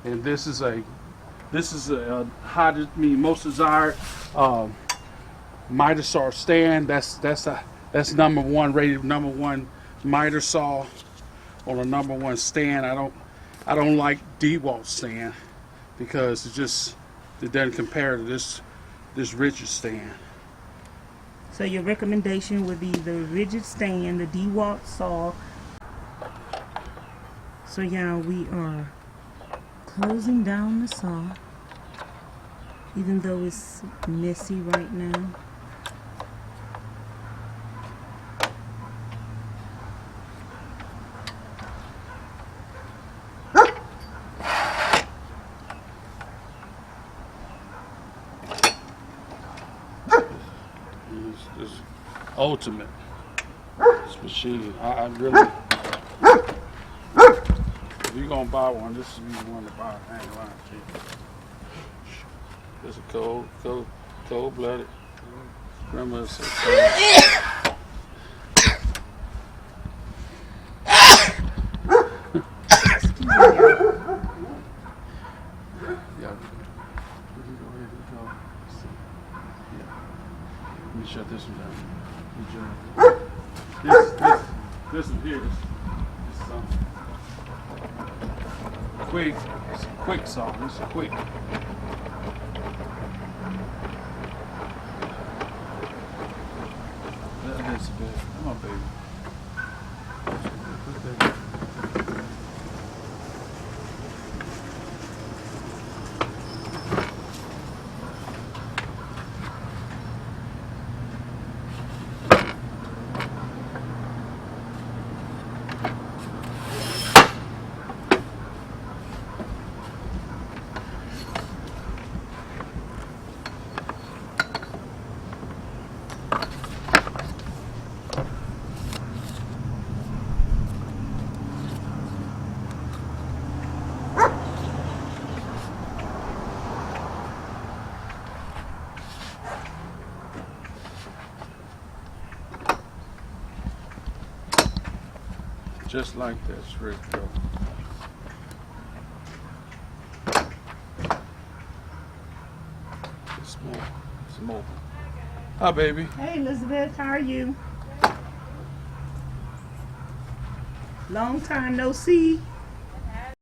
and this is a most desired miter saw stand. That's number one rated #1 miter saw on a #1 stand. I don't like DeWalt stand because it doesn't compare to this Ridgid stand. So your recommendation would be the Ridgid stand, the DeWalt saw. So y'all, we are closing down the saw, even though it's messy right now. It's ultimate. This machine, I really. If you're gonna buy one, this is the one to buy. I ain't lying to you. This is cold-blooded. Grandma said cold. Yeah. Let me shut this one down. This one here. This is quick. It's a quick saw. This is quick. That's good. Come on, baby. Just like that, it's ready to go. It's mobile. Hi, baby. Hey, Elizabeth, how are you? Long time no see.